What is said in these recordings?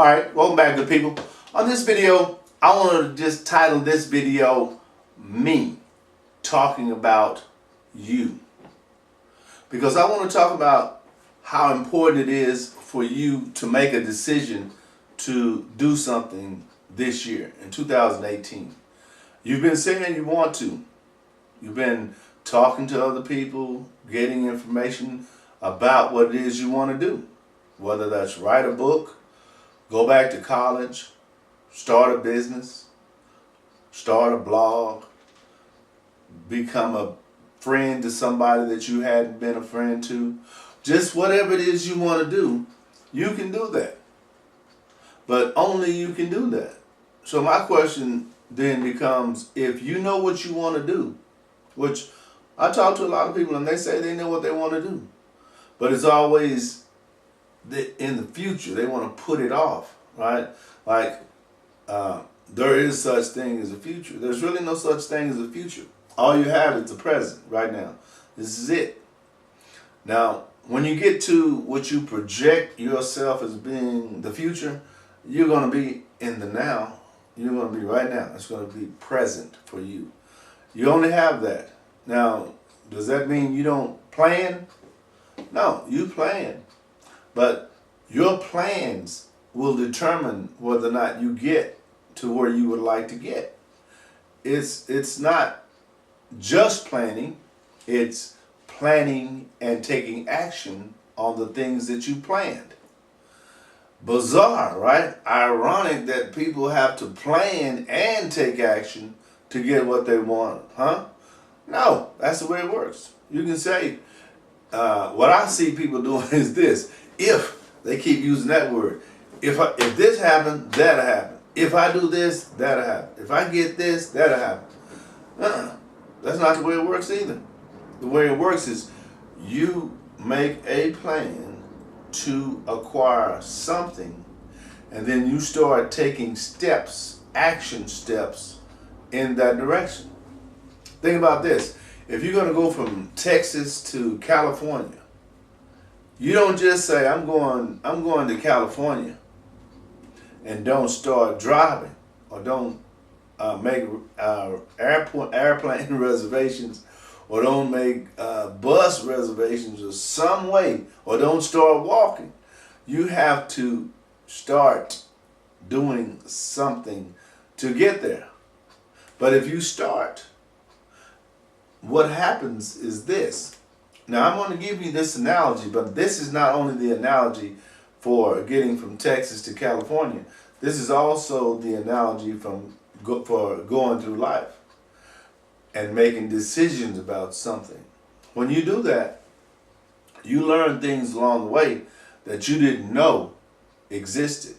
Alright, welcome back, good people. On this video, I want to just title this video, Me Talking About You. Because I want to talk about how important it is for you to make a decision to do something this year, in 2018. You've been saying you want to. You've been talking to other people, getting information about what it is you want to do. Whether that's write a book, go back to college, start a business, start a blog, become a friend to somebody that you hadn't been a friend to. Just whatever it is you want to do, you can do that. But only you can do that. So my question then becomes, if you know what you want to do, which I talk to a lot of people and they say they know what they want to do, but it's always in the future. They want to put it off, right? Like, there is such thing as a future. There's really no such thing as a future. All you have is the present right now. This is it. Now, when you get to what you project yourself as being the future, you're going to be in the now. You're going to be right now. It's going to be present for you. You only have that. Now, does that mean you don't plan? No, you plan. But your plans will determine whether or not you get to where you would like to get. It's not just planning, it's planning and taking action on the things that you planned. Bizarre, right? Ironic that people have to plan and take action to get what they want, huh? No, that's the way it works. You can say, what I see people doing is this. If they keep using that word, if this happens, that'll happen. If I do this, that'll happen. If I get this, that'll happen. That's not the way it works either. The way it works is you make a plan to acquire something, and then you start taking steps, action steps in that direction. Think about this. If you're going to go from Texas to California, you don't just say, I'm going to California, and don't start driving, or don't make airplane reservations, or don't make bus reservations or some way, or don't start walking. You have to start doing something to get there. But if you start, what happens is this. Now, I'm going to give you this analogy, but this is not only the analogy for getting from Texas to California. This is also the analogy for going through life and making decisions about something. When you do that, you learn things along the way that you didn't know existed.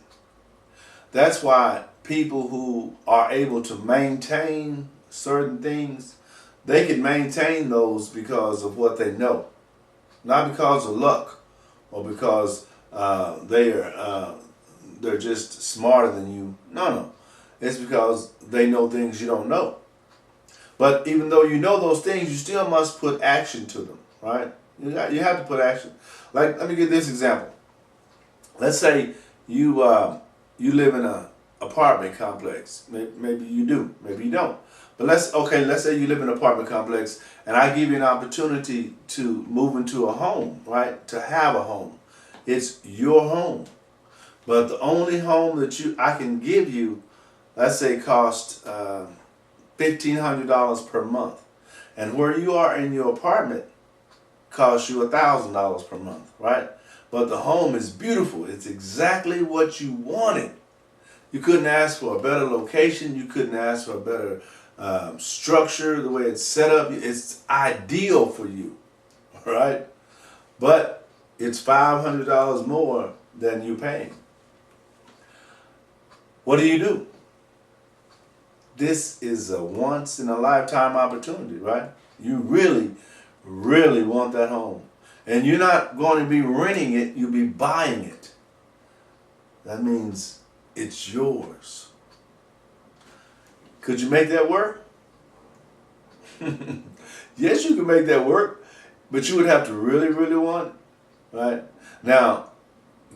That's why people who are able to maintain certain things, they can maintain those because of what they know, not because of luck or because they're just smarter than you. No. It's because they know things you don't know. But even though you know those things, you still must put action to them, right? You have to put action. Like, let me give this example. Let's say you live in an apartment complex. Maybe you do, maybe you don't. But let's say you live in an apartment complex, and I give you an opportunity to move into a home, right? To have a home. It's your home. But the only home that I can give you, let's say, costs $1,500 per month. And where you are in your apartment costs you $1,000 per month, right? But the home is beautiful. It's exactly what you wanted. You couldn't ask for a better location. You couldn't ask for a better structure, the way it's set up. It's ideal for you, right? But it's $500 more than you're paying. What do? This is a once in a lifetime opportunity, right? You really, really want that home. And you're not going to be renting it, you'll be buying it. That means it's yours. Could you make that work? Yes, you can make that work, but you would have to really, really want it, right? Now,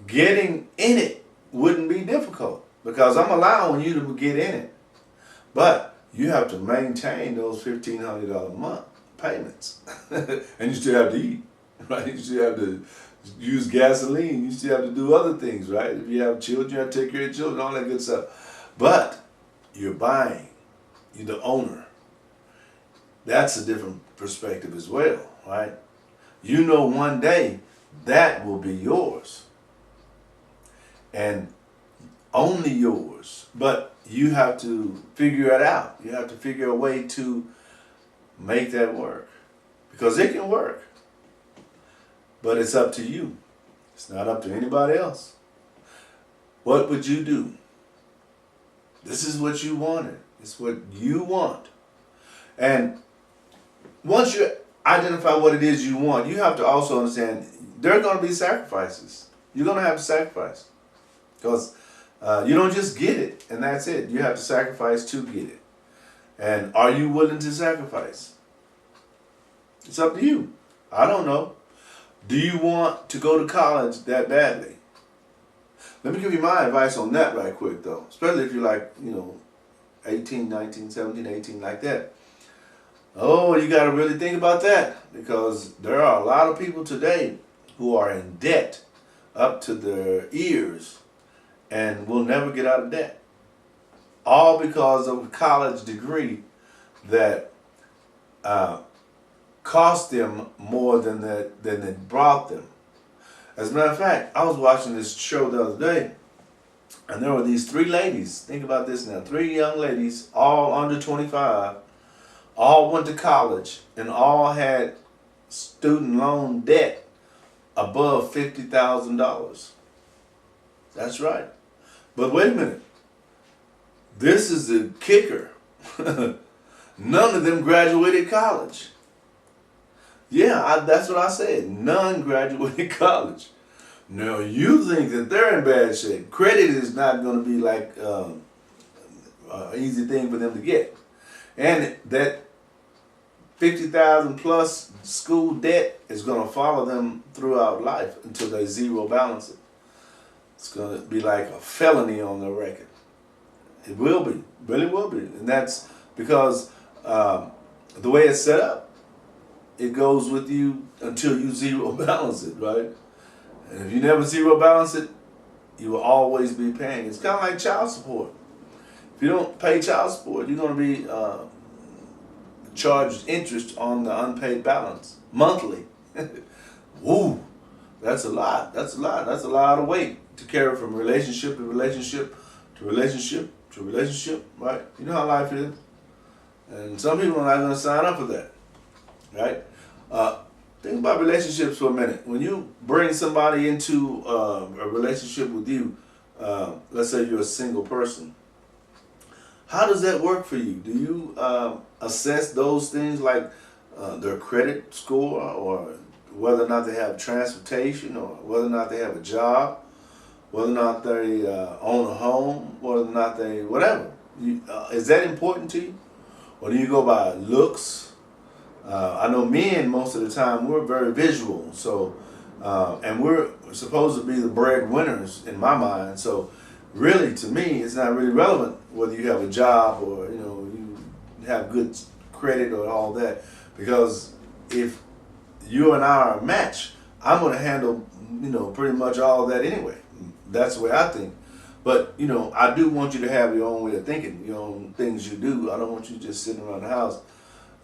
getting in it wouldn't be difficult. difficult because I'm allowing you to get in it. But you have to maintain those $1,500 a month payments. And you still have to eat, right? You still have to use gasoline. You still have to do other things, right? If you have children, you have to take care of children, all that good stuff. But you're buying. You're the owner. That's a different perspective as well, right? You know one day that will be yours. And only yours. But you have to figure it out. You have to figure a way to make that work. Because it can work. But it's up to you. It's not up to anybody else. What would you do? This is what you wanted. It's what you want. And once you identify what it is you want, you have to also understand there are going to be sacrifices. You're going to have to sacrifice. Because you don't just get it and that's it. You have to sacrifice to get it. And are you willing to sacrifice? It's up to you. I don't know. Do you want to go to college that badly? Let me give you my advice on that right quick though. Especially if you're like, 18, 19, 17, 18, like that. Oh, you got to really think about that. Because there are a lot of people today who are in debt up to their ears and will never get out of debt. All because of a college degree that cost them more than it brought them. As a matter of fact, I was watching this show the other day, and there were these three ladies. Think about this now. Three young ladies, all under 25, all went to college, and all had student loan debt above $50,000. That's right. But wait a minute. This is the kicker. None of them graduated college. Yeah, that's what I said. None graduated college. Now, you think that they're in bad shape. Credit is not going to be like an easy thing for them to get. And that 50,000 plus school debt is going to follow them throughout life until they zero balance it. It's going to be like a felony on their record. It will be, really will be. And that's because the way it's set up, it goes with you until you zero balance it, right? And if you never zero balance it, you will always be paying. It's kind of like child support. If you don't pay child support, you're going to be charged interest on the unpaid balance monthly. Woo, that's a lot. That's a lot. That's a lot of weight to carry from relationship to relationship to relationship to relationship, right? You know how life is. And some people are not going to sign up for that. Right? Think about relationships for a minute. When you bring somebody into a relationship with you, let's say you're a single person, how does that work for you? Do you assess those things like their credit score, or whether or not they have transportation, or whether or not they have a job, whether or not they own a home, whether or not they, whatever. Is that important to you? Or do you go by looks? I know men, most of the time, we're very visual, so and we're supposed to be the breadwinners in my mind. So really, to me, it's not really relevant whether you have a job or you have good credit or all that, because if you and I are a match, I'm going to handle pretty much all that anyway. That's the way I think. But I do want you to have your own way of thinking, your own things you do. I don't want you just sitting around the house.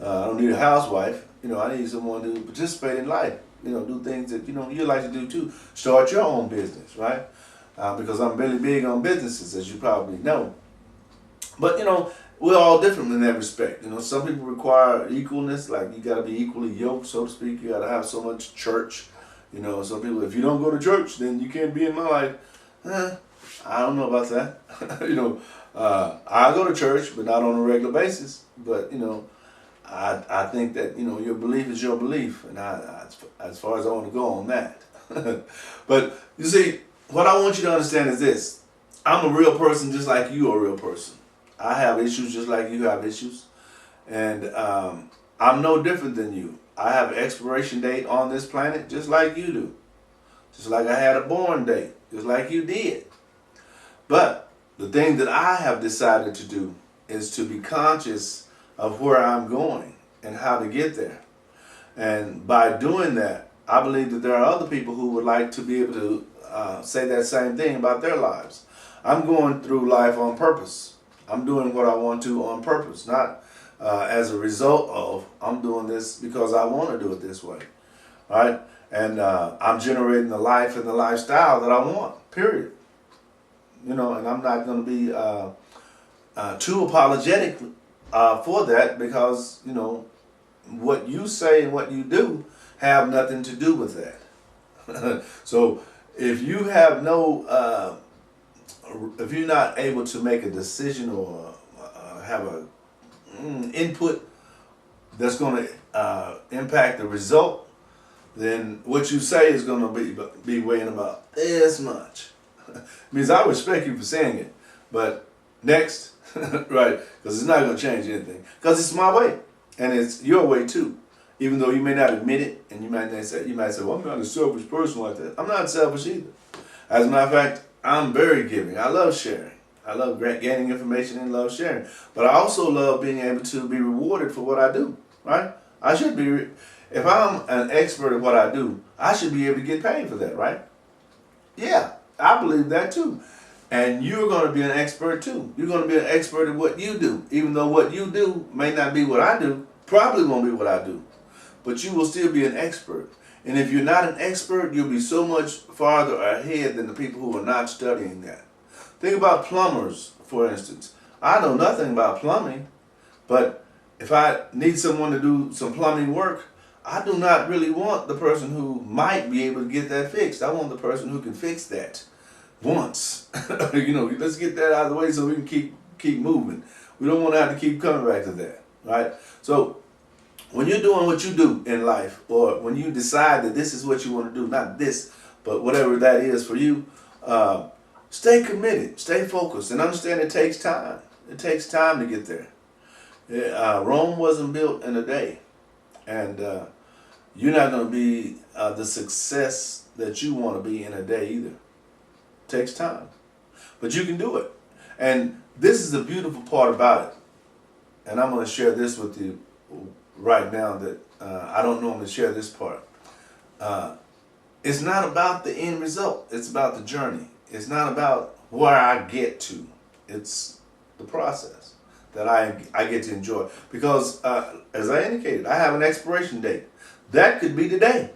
I don't need a housewife. I need someone to participate in life. Do things that you like to do too. Start your own business, right? Because I'm really big on businesses, as you probably know. But we're all different in that respect. Some people require equalness, like you got to be equally yoked, so to speak. You got to have so much church. Some people, if you don't go to church, then you can't be in my life. I don't know about that. I go to church, but not on a regular basis. But I think that your belief is your belief, and as far as I want to go on that. But you see, what I want you to understand is this: I'm a real person, just like you are a real person. I have issues, just like you have issues, and I'm no different than you. I have an expiration date on this planet, just like you do. Just like I had a born date, just like you did. But the thing that I have decided to do is to be conscious of where I'm going and how to get there. And by doing that, I believe that there are other people who would like to be able to say that same thing about their lives. I'm going through life on purpose. I'm doing what I want to on purpose, not as a result of I'm doing this because I want to do it this way, right? And I'm generating the life and the lifestyle that I want, period. And I'm not going to be too apologetic for that because, what you say and what you do have nothing to do with that. So if you have if you're not able to make a decision or have a input that's going to impact the result, then what you say is going to be weighing about this much. Means I respect you for saying it, but next, right? Because it's not going to change anything. Because it's my way, and it's your way too. Even though you may not admit it, and you might say, "Well, I'm not a selfish person like that." I'm not selfish either. As a matter of fact, I'm very giving. I love sharing. I love gaining information and love sharing. But I also love being able to be rewarded for what I do. Right? I should be. If I'm an expert at what I do, I should be able to get paid for that. Right? Yeah. I believe that too. And you're going to be an expert too. You're going to be an expert at what you do. Even though what you do may not be what I do, probably won't be what I do. But you will still be an expert. And if you're not an expert, you'll be so much farther ahead than the people who are not studying that. Think about plumbers, for instance. I know nothing about plumbing, but if I need someone to do some plumbing work, I do not really want the person who might be able to get that fixed. I want the person who can fix that once. Let's get that out of the way so we can keep moving. We don't want to have to keep coming back to that, right? So when you're doing what you do in life, or when you decide that this is what you want to do, not this, but whatever that is for you, stay committed, stay focused, and understand it takes time. It takes time to get there. Rome wasn't built in a day. And you're not going to be the success that you want to be in a day either. It takes time. But you can do it. And this is the beautiful part about it. And I'm going to share this with you right now that I don't normally share this part. It's not about the end result. It's about the journey. It's not about where I get to. It's the process that I get to enjoy. Because, as I indicated, I have an expiration date. That could be today.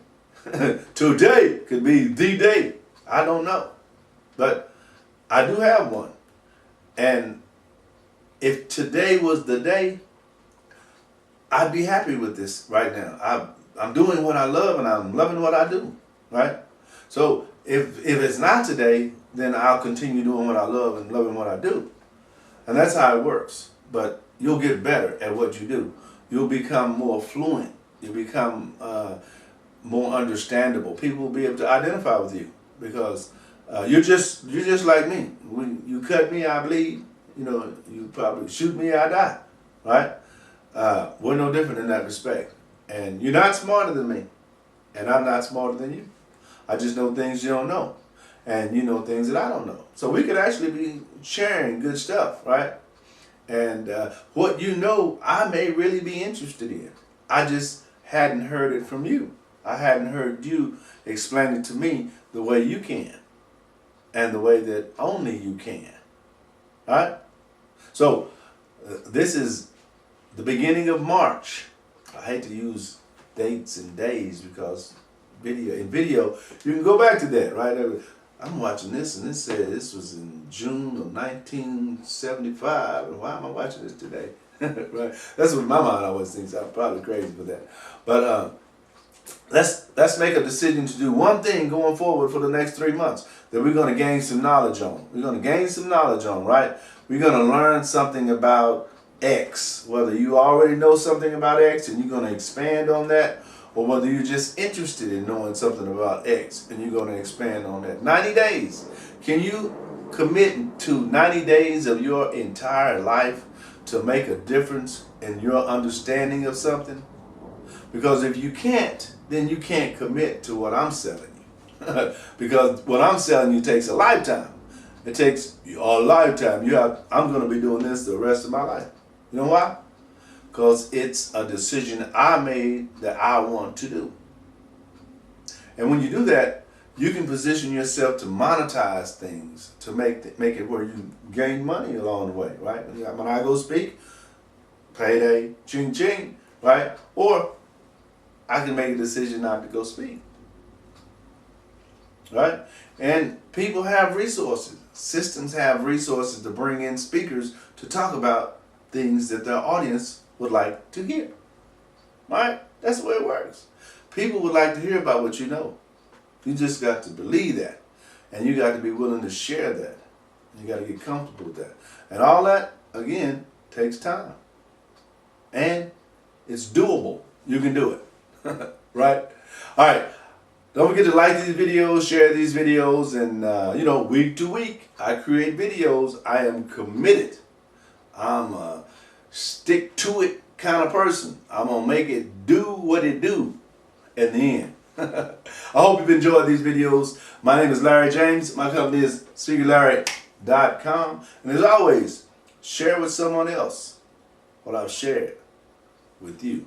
Today could be the day. I don't know. But I do have one. And if today was the day, I'd be happy with this right now. I'm doing what I love and I'm loving what I do, right? So if it's not today, then I'll continue doing what I love and loving what I do. And that's how it works. But you'll get better at what you do. You'll become more fluent. You'll become more understandable. People will be able to identify with you because you're just like me. When you cut me, I bleed. You probably shoot me, I die. Right? We're no different in that respect. And you're not smarter than me. And I'm not smarter than you. I just know things you don't know. And you know things that I don't know. So we could actually be sharing good stuff, right? And what you know, I may really be interested in. I just hadn't heard it from you. I hadn't heard you explain it to me the way you can. And the way that only you can. All right? So this is the beginning of March. I hate to use dates and days because in video, you can go back to that, right? I'm watching this and it said this was in June of 1975. And why am I watching this today? Right? That's what my mind always thinks. I'm probably crazy for that. But let's make a decision to do one thing going forward for the next 3 months that we're going to gain some knowledge on. We're going to gain some knowledge on, right? We're going to learn something about X. Whether you already know something about X and you're going to expand on that, or whether you're just interested in knowing something about X and you're going to expand on that. 90 days. Can you commit to 90 days of your entire life to make a difference in your understanding of something? Because if you can't, then you can't commit to what I'm selling you. Because what I'm selling you takes a lifetime. It takes a lifetime. I'm going to be doing this the rest of my life. You know why? Because it's a decision I made that I want to do. And when you do that, you can position yourself to monetize things, to make it where you gain money along the way, right? When I go speak, payday, ching ching, right? Or I can make a decision not to go speak, right? And people have resources. Systems have resources to bring in speakers to talk about things that their audience would like to hear, right? That's the way it works. People would like to hear about what you know. You just got to believe that. And you got to be willing to share that. You got to get comfortable with that. And all that, again, takes time. And it's doable. You can do it. Right? All right. Don't forget to like these videos, share these videos, and, week to week, I create videos. I am committed. I'm a stick-to-it kind of person. I'm going to make it do what it do at the end. I hope you've enjoyed these videos. My name is Larry James. My company is SpeakerLarry.com. And as always, share with someone else what I've shared with you.